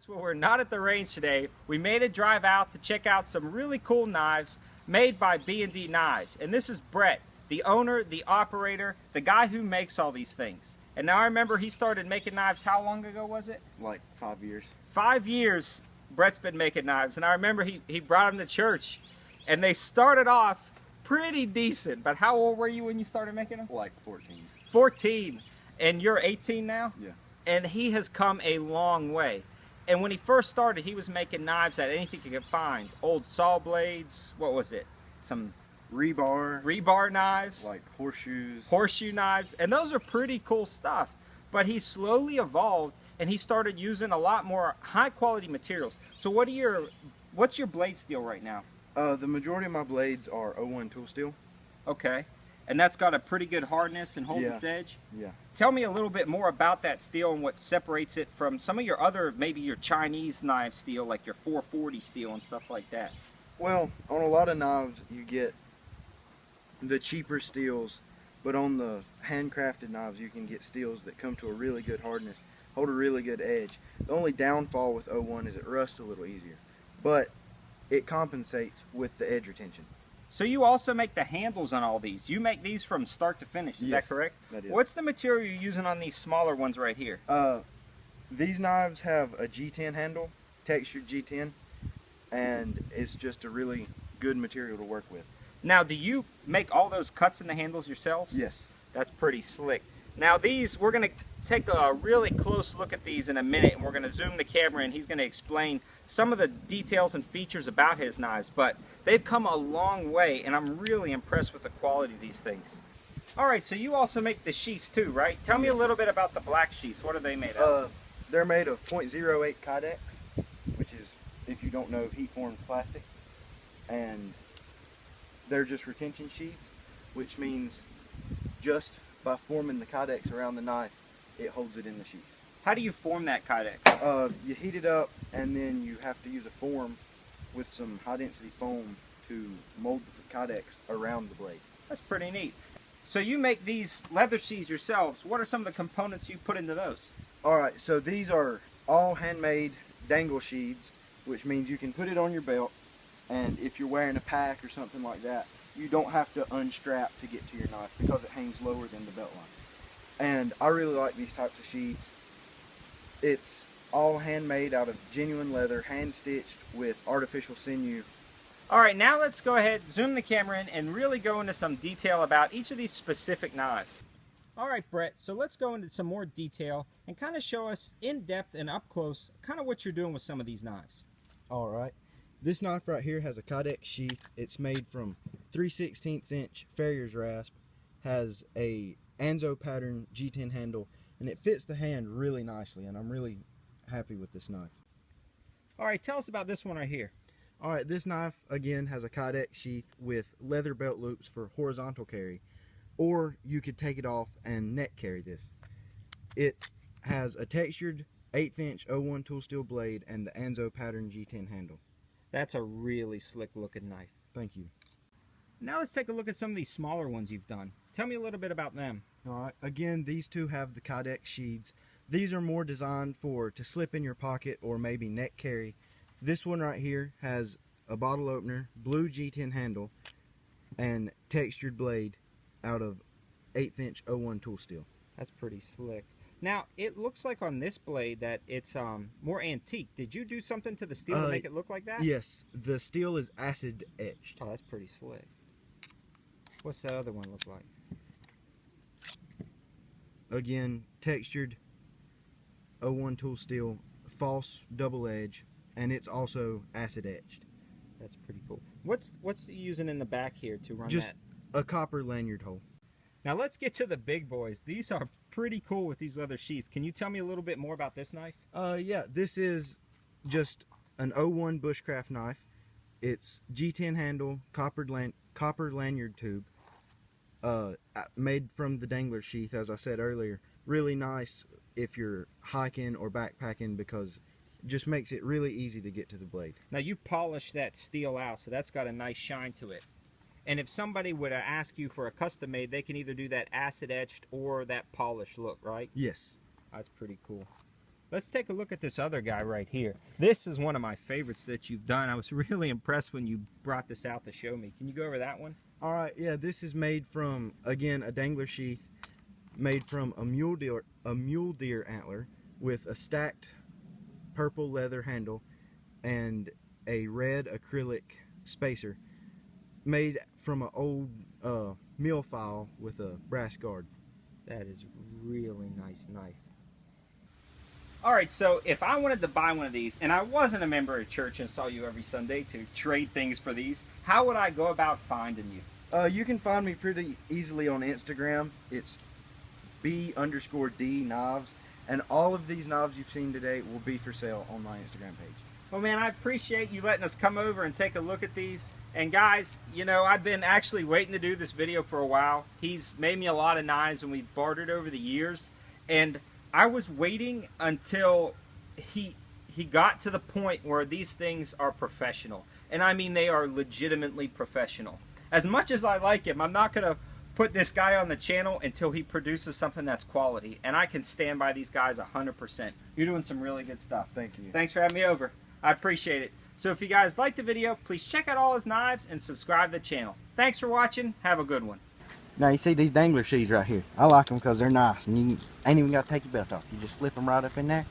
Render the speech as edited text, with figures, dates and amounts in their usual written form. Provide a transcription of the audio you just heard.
Well, we're not at the range today. We made a drive out to check out some really cool knives made by B&D Knives. And this is Brett, the owner, the operator, the guy who makes all these things. And now I remember he started making knives, how long ago was it? Like 5 years. 5 years Brett's been making knives. And I remember he brought them to church and they started off pretty decent. But how old were you when you started making them? Like 14. 14. And you're 18 now? Yeah. And he has come a long way. And when he first started, he was making knives out of anything he could find. Old saw blades, what was it? Some rebar knives. Like horseshoes. Horseshoe knives. And those are pretty cool stuff. But he slowly evolved and he started using a lot more high quality materials. So what's your blade steel right now? The majority of my blades are 01 tool steel. Okay. And that's got a pretty good hardness and holds its edge? Yeah. Tell me a little bit more about that steel and what separates it from some of your other, maybe your Chinese knife steel, like your 440 steel and stuff like that. Well, on a lot of knives you get the cheaper steels, but on the handcrafted knives you can get steels that come to a really good hardness, hold a really good edge. The only downfall with 01 is it rusts a little easier, but it compensates with the edge retention. So you also make the handles on all these. You make these from start to finish, is that correct? That is. What's the material you're using on these smaller ones right here? These knives have a G10 handle, textured G10, and it's just a really good material to work with. Now, do you make all those cuts in the handles yourselves? Yes. That's pretty slick. Now these, we're going to take a really close look at these in a minute, and we're going to zoom the camera and he's going to explain some of the details and features about his knives, but they've come a long way and I'm really impressed with the quality of these things. Alright, so you also make the sheaths too, right? Tell me a little bit about the black sheaths. What are they made of? They're made of .08 Cadet, which is, if you don't know, heat formed plastic, and they're just retention sheaths, which means just by forming the Cadex around the knife, it holds it in the sheath. How do you form that Cadex? You heat it up and then you have to use a form with some high density foam to mold the Cadex around the blade. That's pretty neat. So you make these leather sheaths yourselves. What are some of the components you put into those? Alright, so these are all handmade dangle sheaths, which means you can put it on your belt, and if you're wearing a pack or something like that, you don't have to unstrap to get to your knife because it hangs lower than the belt line. And I really like these types of sheaths. It's all handmade out of genuine leather, hand stitched with artificial sinew. Alright, now let's go ahead, zoom the camera in, and really go into some detail about each of these specific knives. Alright Brett, so let's go into some more detail and kind of show us in depth and up close kind of what you're doing with some of these knives. Alright, this knife right here has a Cadet Sheath. It's made from 3/16 inch Farrier's rasp, has a Anzo pattern G10 handle, and it fits the hand really nicely, and I'm really happy with this knife. Alright, tell us about this one right here. Alright, this knife again has a Cadet sheath with leather belt loops for horizontal carry, or you could take it off and neck carry this. It has a textured 1/8 inch 01 tool steel blade and the Anzo pattern G10 handle. That's a really slick looking knife. Thank you. Now let's take a look at some of these smaller ones you've done. Tell me a little bit about them. Alright, again, these two have the Cadet sheaths. These are more designed to slip in your pocket or maybe neck carry. This one right here has a bottle opener, blue G10 handle, and textured blade out of 1/8 inch 01 tool steel. That's pretty slick. Now, it looks like on this blade that it's more antique. Did you do something to the steel to make it look like that? Yes, the steel is acid etched. Oh, that's pretty slick. What's that other one look like? Again, textured 01 tool steel, false double edge, and it's also acid etched. That's pretty cool. What's using in the back here to run Just that? A copper lanyard hole. Now let's get to the big boys. These are pretty cool with these leather sheaths. Can you tell me a little bit more about this knife? Yeah, this is just an 01 bushcraft knife. It's G10 handle, copper lanyard tube, made from the dangler sheath, as I said earlier. Really nice if you're hiking or backpacking because it just makes it really easy to get to the blade. Now you polish that steel out, so that's got a nice shine to it. And if somebody would ask you for a custom made, they can either do that acid etched or that polished look, right? Yes. That's pretty cool. Let's take a look at this other guy right here. This is one of my favorites that you've done. I was really impressed when you brought this out to show me. Can you go over that one? All right, yeah, this is made from, again, a dangler sheath made from a mule deer antler with a stacked purple leather handle and a red acrylic spacer, made from an old mill file with a brass guard. That is a really nice knife. Alright, so if I wanted to buy one of these, and I wasn't a member of church and saw you every Sunday to trade things for these, how would I go about finding you? You can find me pretty easily on Instagram. It's B_D knives, and all of these knives you've seen today will be for sale on my Instagram page. Well, man, I appreciate you letting us come over and take a look at these. And guys, you know, I've been actually waiting to do this video for a while. He's made me a lot of knives and we've bartered over the years. And I was waiting until he got to the point where these things are professional. And I mean, they are legitimately professional. As much as I like him, I'm not going to put this guy on the channel until he produces something that's quality. And I can stand by these guys 100%. You're doing some really good stuff. Thank you. Thanks for having me over. I appreciate it. So if you guys liked the video, please check out all his knives and subscribe to the channel. Thanks for watching. Have a good one. Now you see these dangler sheaths right here. I like them because they're nice and you ain't even got to take your belt off. You just slip them right up in there.